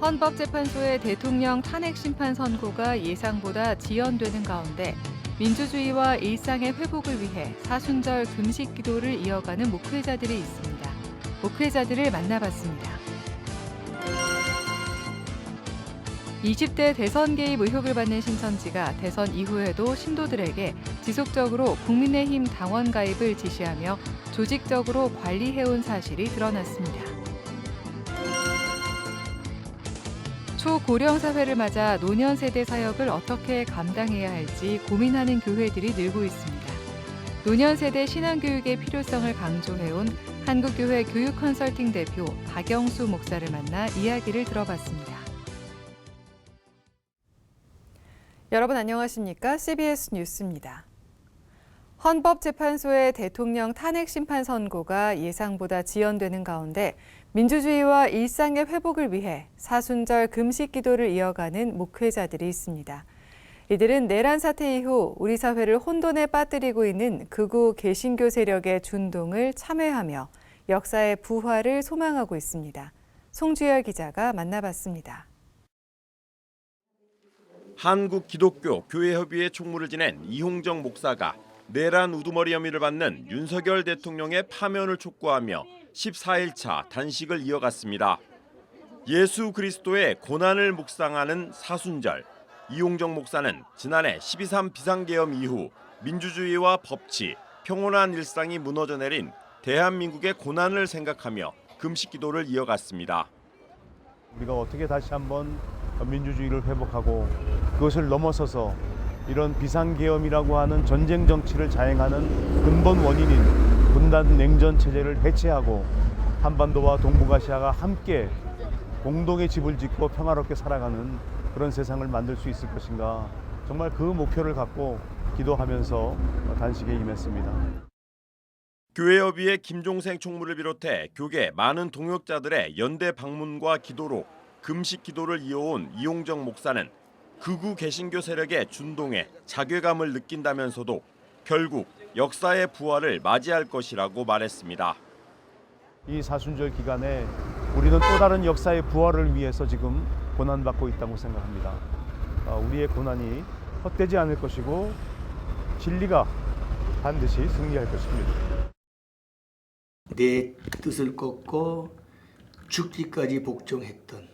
헌법재판소의 대통령 탄핵 심판 선고가 예상보다 지연되는 가운데 민주주의와 일상의 회복을 위해 사순절 금식 기도를 이어가는 목회자들이 있습니다. 목회자들을 만나봤습니다. 20대 대선 개입 의혹을 받는 신천지가 대선 이후에도 신도들에게 지속적으로 국민의힘 당원 가입을 지시하며 조직적으로 관리해온 사실이 드러났습니다. 초고령 사회를 맞아 노년 세대 사역을 어떻게 감당해야 할지 고민하는 교회들이 늘고 있습니다. 노년 세대 신앙교육의 필요성을 강조해온 한국교회 교육 컨설팅 대표 박영수 목사를 만나 이야기를 들어봤습니다. 여러분 안녕하십니까? CBS 뉴스입니다. 헌법재판소의 대통령 탄핵 심판 선고가 예상보다 지연되는 가운데 민주주의와 일상의 회복을 위해 사순절 금식 기도를 이어가는 목회자들이 있습니다. 이들은 내란 사태 이후 우리 사회를 혼돈에 빠뜨리고 있는 극우 개신교 세력의 준동을 참회하며 역사의 부활을 소망하고 있습니다. 송주열 기자가 만나봤습니다. 한국기독교교회협의회 총무를 지낸 이홍정 목사가 내란 우두머리 혐의를 받는 윤석열 대통령의 파면을 촉구하며 14일차 단식을 이어갔습니다. 예수 그리스도의 고난을 묵상하는 사순절. 이홍정 목사는 지난해 12.3 비상계엄 이후 민주주의와 법치, 평온한 일상이 무너져 내린 대한민국의 고난을 생각하며 금식 기도를 이어갔습니다. 우리가 어떻게 다시 한번 민주주의를 회복하고 그것을 넘어서서 이런 비상계엄이라고 하는 전쟁 정치를 자행하는 근본 원인인 분단 냉전 체제를 해체하고 한반도와 동북아시아가 함께 공동의 집을 짓고 평화롭게 살아가는 그런 세상을 만들 수 있을 것인가, 정말 그 목표를 갖고 기도하면서 단식에 임했습니다. 교회협의회 김종생 총무를 비롯해 교계 많은 동역자들의 연대 방문과 기도로 금식 기도를 이어온 이홍정 목사는 극우 개신교 세력의 준동에 자괴감을 느낀다면서도 결국 역사의 부활을 맞이할 것이라고 말했습니다. 이 사순절 기간에 우리는 또 다른 역사의 부활을 위해서 지금 고난받고 있다고 생각합니다. 우리의 고난이 헛되지 않을 것이고 진리가 반드시 승리할 것입니다. 내 뜻을 꺾고 죽기까지 복종했던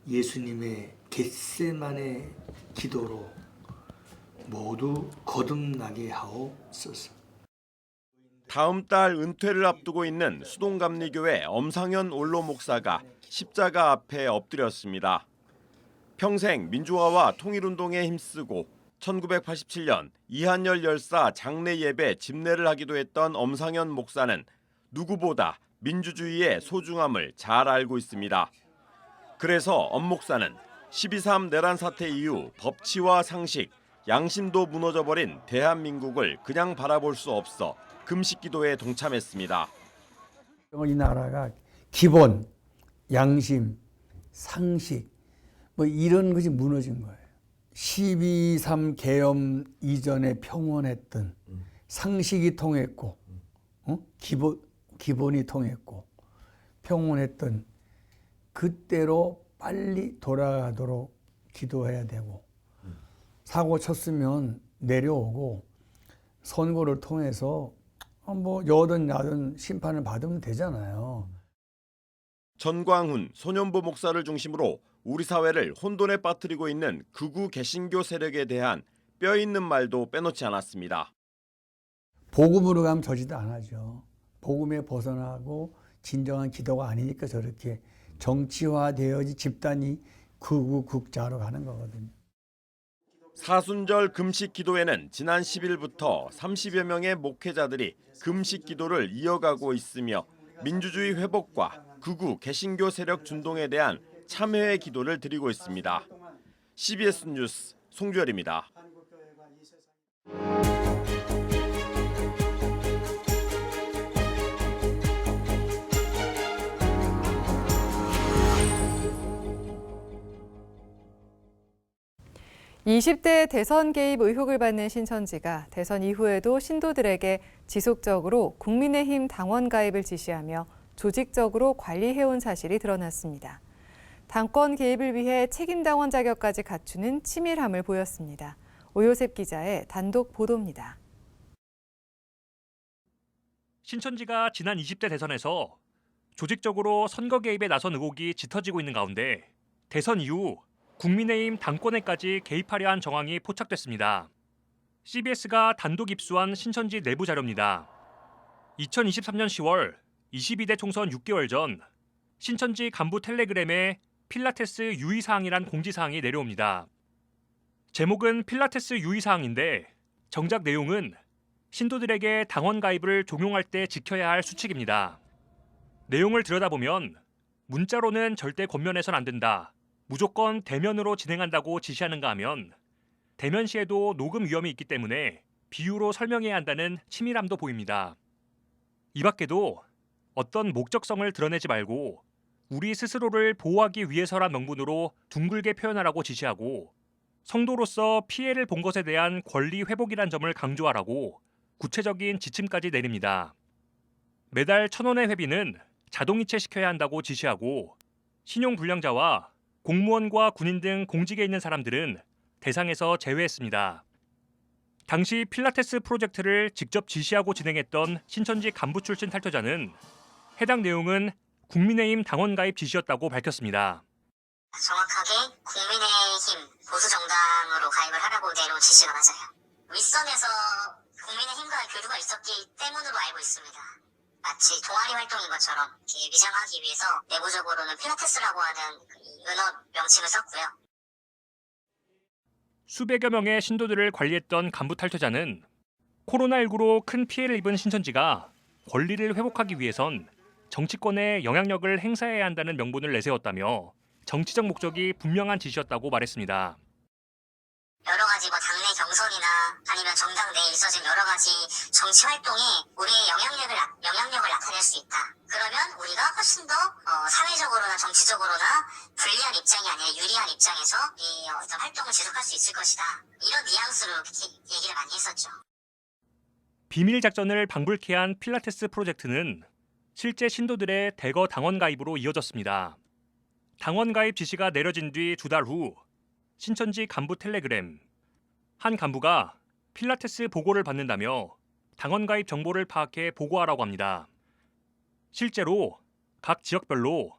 예수님의 겟세마네 기도로 모두 거듭나게 하옵소서. 다음 달 은퇴를 앞두고 있는 수동감리교회 엄상현 원로 목사가 십자가 앞에 엎드렸습니다. 평생 민주화와 통일운동에 힘쓰고 1987년 이한열 열사 장례 예배 집례를 하기도 했던 엄상현 목사는 누구보다 민주주의의 소중함을 잘 알고 있습니다. 그래서 엄 목사는 12.3 내란 사태 이후 법치와 상식, 양심도 무너져버린 대한민국을 그냥 바라볼 수 없어 금식 기도에 동참했습니다. 이 나라가 기본, 양심, 상식 뭐 이런 것이 무너진 거예요. 12.3 계엄 이전에 평온했던 상식이 통했고 기본이 통했고 평온했던 그때로 빨리 돌아가도록 기도해야 되고, 사고 쳤으면 내려오고 선고를 통해서 뭐 여든 야든 심판을 받으면 되잖아요. 전광훈 소년보 목사를 중심으로 우리 사회를 혼돈에 빠뜨리고 있는 극우 개신교 세력에 대한 뼈있는 말도 빼놓지 않았습니다. 복음으로 가면 저지도 안 하죠. 복음에 벗어나고 진정한 기도가 아니니까 저렇게 정치화되어지 집단이 극우 극자로 가는 거거든요. 사순절 금식 기도에는 지난 10일부터 30여 명의 목회자들이 금식 기도를 이어가고 있으며 민주주의 회복과 극우 개신교 세력 준동에 대한 참회의 기도를 드리고 있습니다. CBS 뉴스 송주열입니다. 20대 대선 개입 의혹을 받는 신천지가 대선 이후에도 신도들에게 지속적으로 국민의힘 당원 가입을 지시하며 조직적으로 관리해온 사실이 드러났습니다. 당권 개입을 위해 책임당원 자격까지 갖추는 치밀함을 보였습니다. 오요셉 기자의 단독 보도입니다. 신천지가 지난 20대 대선에서 조직적으로 선거 개입에 나선 의혹이 짙어지고 있는 가운데 대선 이후 국민의힘 당권에까지 개입하려 한 정황이 포착됐습니다. CBS가 단독 입수한 신천지 내부 자료입니다. 2023년 10월 22대 총선 6개월 전 신천지 간부 텔레그램에 필라테스 유의사항이란 공지사항이 내려옵니다. 제목은 필라테스 유의사항인데 정작 내용은 신도들에게 당원 가입을 종용할 때 지켜야 할 수칙입니다. 내용을 들여다보면 문자로는 절대 권면해선 안 된다. 무조건 대면으로 진행한다고 지시하는가 하면 대면 시에도 녹음 위험이 있기 때문에 비유로 설명해야 한다는 치밀함도 보입니다. 이 밖에도 어떤 목적성을 드러내지 말고 우리 스스로를 보호하기 위해서란 명분으로 둥글게 표현하라고 지시하고 성도로서 피해를 본 것에 대한 권리 회복이란 점을 강조하라고 구체적인 지침까지 내립니다. 매달 1,000원의 회비는 자동이체 시켜야 한다고 지시하고 신용불량자와 공무원과 군인 등 공직에 있는 사람들은 대상에서 제외했습니다. 당시 필라테스 프로젝트를 직접 지시하고 진행했던 신천지 간부 출신 탈퇴자는 해당 내용은 국민의힘 당원 가입 지시였다고 밝혔습니다. 정확하게 국민의힘 보수정당으로 가입을 하라고 내려온 지시가 맞아요. 윗선에서 국민의힘과의 교류가 있었기 때문으로 알고 있습니다. 마치 동아리 활동인 것처럼 위장하기 위해서 내부적으로는 필라테스라고 하는 은어 명칭을 썼고요. 수백여 명의 신도들을 관리했던 간부 탈퇴자는 코로나19로 큰 피해를 입은 신천지가 권리를 회복하기 위해선 정치권에 영향력을 행사해야 한다는 명분을 내세웠다며 정치적 목적이 분명한 지시였다고 말했습니다. 여러 가지 당내 경선이나 아니면 정당 내에 있어진 여러 가지 정치 활동에 우리의 영향력을 나타낼 수 있다. 그러면 우리가 훨씬 더 사회적으로나 정치적으로나 불리한 입장이 아니라 유리한 입장에서 이 어떤 활동을 지속할 수 있을 것이다. 이런 뉘앙스로 얘기를 많이 했었죠. 비밀 작전을 방불케 한 필라테스 프로젝트는 실제 신도들의 대거 당원 가입으로 이어졌습니다. 당원 가입 지시가 내려진 뒤 2달 후 신천지 간부 텔레그램 한 간부가 필라테스 보고를 받는다며 당원 가입 정보를 파악해 보고하라고 합니다. 실제로 각 지역별로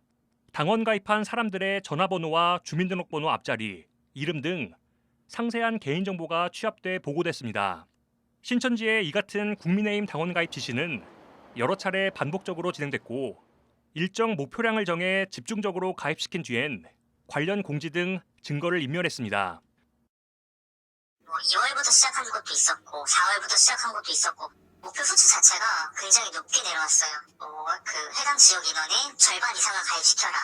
당원 가입한 사람들의 전화번호와 주민등록번호 앞자리, 이름 등 상세한 개인정보가 취합돼 보고됐습니다. 신천지의 이 같은 국민의힘 당원 가입 지시는 여러 차례 반복적으로 진행됐고 일정 목표량을 정해 집중적으로 가입시킨 뒤엔 관련 공지 등 증거를 인멸했습니다. 2월부터 시작한 것도 있었고 4월부터 시작한 것도 있었고 목표 수치 자체가 굉장히 높게 내려왔어요. 해당 지역 인원의 절반 이상을 가입시켜라.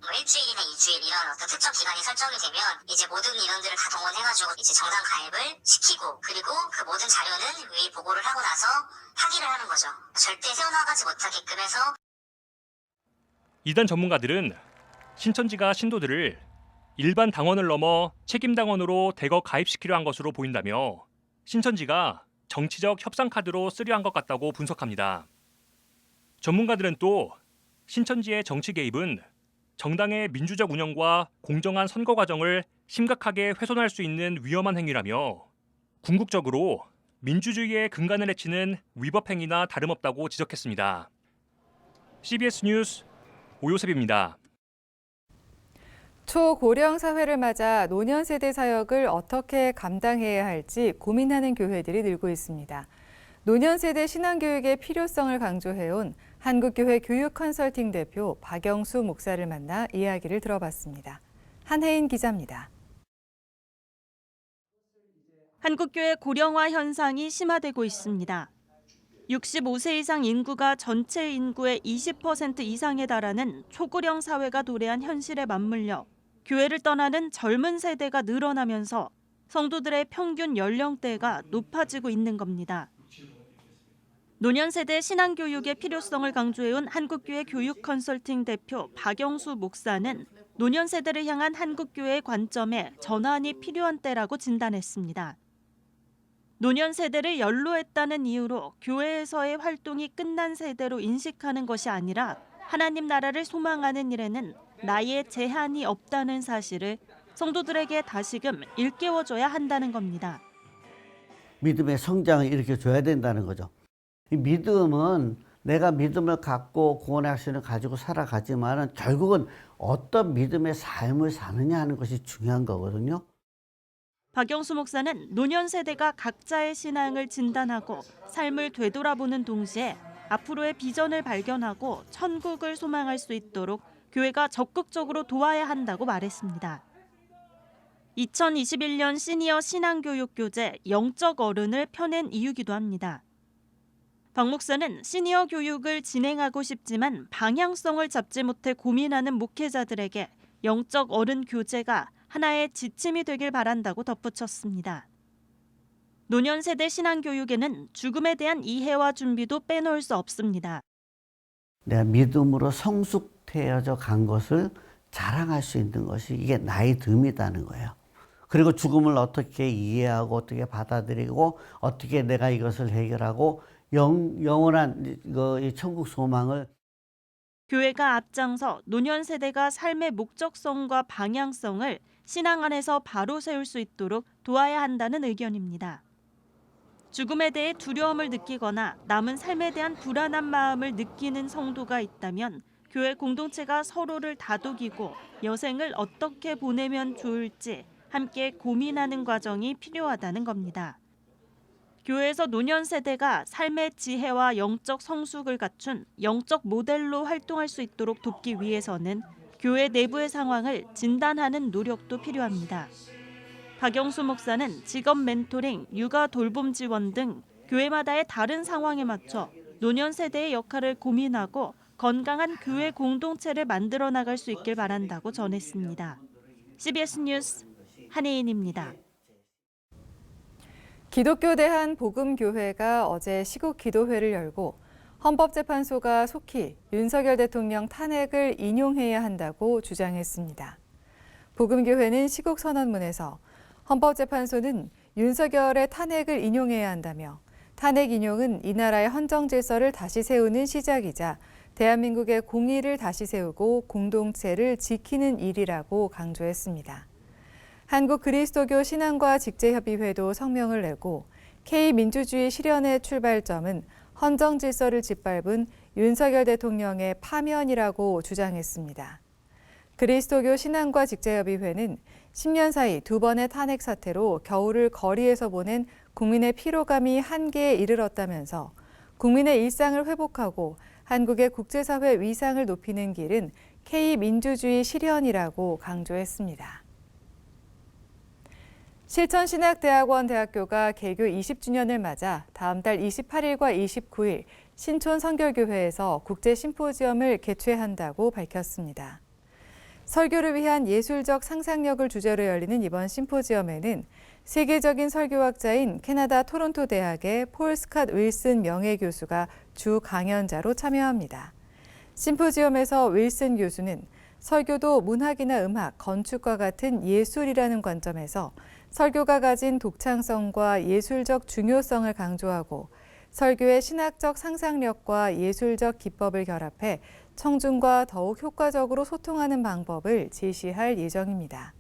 일주일이나 2주일 이런 어떤 특정 기간이 설정이 되면 이제 모든 인원들을 다 동원해가지고 이제 정당 가입을 시키고 그리고 그 모든 자료는 위 보고를 하고 나서 확인을 하는 거죠. 절대 세워나가지 못하게끔 해서. 이단 전문가들은 신천지가 신도들을 일반 당원을 넘어 책임당원으로 대거 가입시키려 한 것으로 보인다며 신천지가 정치적 협상 카드로 쓰려 한 것 같다고 분석합니다. 전문가들은 또 신천지의 정치 개입은 정당의 민주적 운영과 공정한 선거 과정을 심각하게 훼손할 수 있는 위험한 행위라며 궁극적으로 민주주의의 근간을 해치는 위법 행위나 다름없다고 지적했습니다. CBS 뉴스 오요셉입니다. 초고령 사회를 맞아 노년 세대 사역을 어떻게 감당해야 할지 고민하는 교회들이 늘고 있습니다. 노년 세대 신앙교육의 필요성을 강조해온 한국교회 교육컨설팅 대표 박영수 목사를 만나 이야기를 들어봤습니다. 한혜인 기자입니다. 한국교회 고령화 현상이 심화되고 있습니다. 65세 이상 인구가 전체 인구의 20% 이상에 달하는 초고령 사회가 도래한 현실에 맞물려 교회를 떠나는 젊은 세대가 늘어나면서 성도들의 평균 연령대가 높아지고 있는 겁니다. 노년 세대 신앙교육의 필요성을 강조해온 한국교회 교육컨설팅 대표 박영수 목사는 노년 세대를 향한 한국교회의 관점에 전환이 필요한 때라고 진단했습니다. 노년 세대를 연로했다는 이유로 교회에서의 활동이 끝난 세대로 인식하는 것이 아니라 하나님 나라를 소망하는 일에는 나이에 제한이 없다는 사실을 성도들에게 다시금 일깨워줘야 한다는 겁니다. 믿음의 성장을 일으켜줘야 된다는 거죠. 이 믿음은 내가 믿음을 갖고 구원의 확신을 가지고 살아가지만 결국은 어떤 믿음의 삶을 사느냐 하는 것이 중요한 거거든요. 박영수 목사는 노년 세대가 각자의 신앙을 진단하고 삶을 되돌아보는 동시에 앞으로의 비전을 발견하고 천국을 소망할 수 있도록 교회가 적극적으로 도와야 한다고 말했습니다. 2021년 시니어 신앙교육교재 영적 어른을 펴낸 이유기도 합니다. 박 목사는 시니어 교육을 진행하고 싶지만 방향성을 잡지 못해 고민하는 목회자들에게 영적 어른 교재가 하나의 지침이 되길 바란다고 덧붙였습니다. 노년 세대 신앙교육에는 죽음에 대한 이해와 준비도 빼놓을 수 없습니다. 내가 믿음으로 성숙되어져 간 것을 자랑할 수 있는 것이 이게 나이 듦이라는 거예요. 그리고 죽음을 어떻게 이해하고 어떻게 받아들이고 어떻게 내가 이것을 해결하고 영원한 이 천국 소망을 교회가 앞장서 노년 세대가 삶의 목적성과 방향성을 신앙 안에서 바로 세울 수 있도록 도와야 한다는 의견입니다. 죽음에 대해 두려움을 느끼거나 남은 삶에 대한 불안한 마음을 느끼는 성도가 있다면 교회 공동체가 서로를 다독이고 여생을 어떻게 보내면 좋을지 함께 고민하는 과정이 필요하다는 겁니다. 교회에서 노년 세대가 삶의 지혜와 영적 성숙을 갖춘 영적 모델로 활동할 수 있도록 돕기 위해서는 교회 내부의 상황을 진단하는 노력도 필요합니다. 박영수 목사는 직업 멘토링, 육아 돌봄 지원 등 교회마다의 다른 상황에 맞춰 노년 세대의 역할을 고민하고 건강한 교회 공동체를 만들어 나갈 수 있길 바란다고 전했습니다. CBS 뉴스 한혜인입니다. 기독교 대한복음교회가 어제 시국 기도회를 열고 헌법재판소가 속히 윤석열 대통령 탄핵을 인용해야 한다고 주장했습니다. 복음교회는 시국 선언문에서 헌법재판소는 윤석열의 탄핵을 인용해야 한다며 탄핵 인용은 이 나라의 헌정 질서를 다시 세우는 시작이자 대한민국의 공의를 다시 세우고 공동체를 지키는 일이라고 강조했습니다. 한국그리스도교 신앙과 직제협의회도 성명을 내고 K민주주의 실현의 출발점은 헌정 질서를 짓밟은 윤석열 대통령의 파면이라고 주장했습니다. 그리스도교 신앙과 직제협의회는 10년 사이 2번의 탄핵 사태로 겨울을 거리에서 보낸 국민의 피로감이 한계에 이르렀다면서 국민의 일상을 회복하고 한국의 국제사회 위상을 높이는 길은 K민주주의 실현이라고 강조했습니다. 실천신학대학원 대학교가 개교 20주년을 맞아 다음 달 28일과 29일 신촌 선결교회에서 국제심포지엄을 개최한다고 밝혔습니다. 설교를 위한 예술적 상상력을 주제로 열리는 이번 심포지엄에는 세계적인 설교학자인 캐나다 토론토 대학의 폴 스캇 윌슨 명예교수가 주 강연자로 참여합니다. 심포지엄에서 윌슨 교수는 설교도 문학이나 음악, 건축과 같은 예술이라는 관점에서 설교가 가진 독창성과 예술적 중요성을 강조하고 설교의 신학적 상상력과 예술적 기법을 결합해 청중과 더욱 효과적으로 소통하는 방법을 제시할 예정입니다.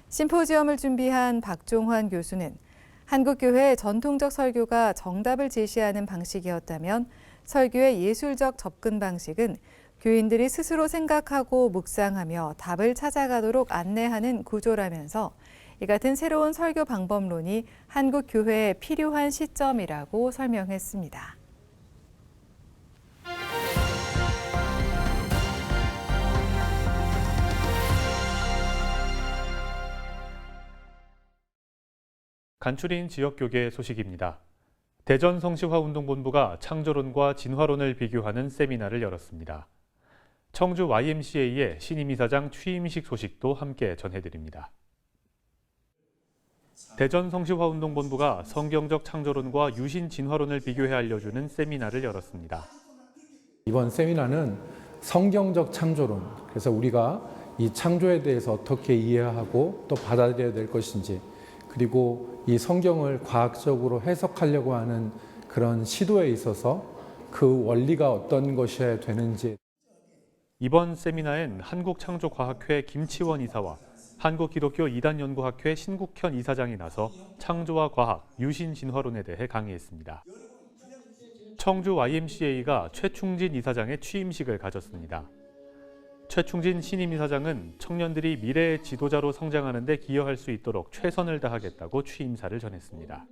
심포지엄을 준비한 박종환 교수는 한국교회의 전통적 설교가 정답을 제시하는 방식이었다면 설교의 예술적 접근 방식은 교인들이 스스로 생각하고 묵상하며 답을 찾아가도록 안내하는 구조라면서 이 같은 새로운 설교 방법론이 한국 교회에 필요한 시점이라고 설명했습니다. 간추린 지역교계 소식입니다. 대전 성시화운동본부가 창조론과 진화론을 비교하는 세미나를 열었습니다. 청주 YMCA의 신임 이사장 취임식 소식도 함께 전해드립니다. 대전 성시화운동본부가 성경적 창조론과 유신 진화론을 비교해 알려주는 세미나를 열었습니다. 이번 세미나는 성경적 창조론, 그래서 우리가 이 창조에 대해서 어떻게 이해하고 또 받아들여야 될 것인지, 그리고 이 성경을 과학적으로 해석하려고 하는 그런 시도에 있어서 그 원리가 어떤 것이어야 되는지, 이번 세미나엔 한국창조과학회 김치원 이사와 한국기독교 이단연구학회 신국현 이사장이 나서 창조와 과학, 유신 진화론에 대해 강의했습니다. 청주 YMCA가 최충진 이사장의 취임식을 가졌습니다. 최충진 신임 이사장은 청년들이 미래의 지도자로 성장하는 데 기여할 수 있도록 최선을 다하겠다고 취임사를 전했습니다.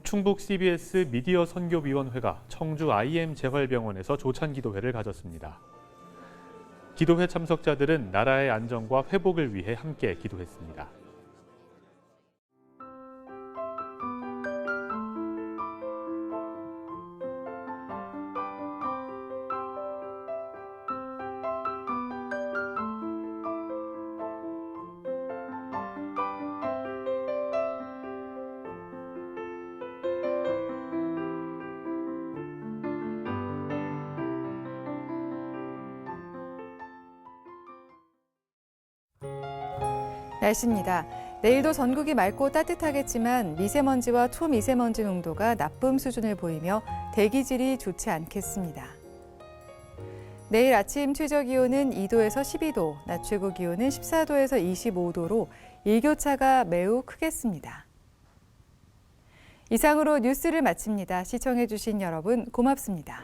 충북 CBS 미디어 선교위원회가 청주 IM 재활병원에서 조찬기도회를 가졌습니다. 기도회 참석자들은 나라의 안정과 회복을 위해 함께 기도했습니다. 날씨입니다. 내일도 전국이 맑고 따뜻하겠지만 미세먼지와 초미세먼지 농도가 나쁨 수준을 보이며 대기질이 좋지 않겠습니다. 내일 아침 최저 기온은 2도에서 12도, 낮 최고 기온은 14도에서 25도로 일교차가 매우 크겠습니다. 이상으로 뉴스를 마칩니다. 시청해주신 여러분 고맙습니다.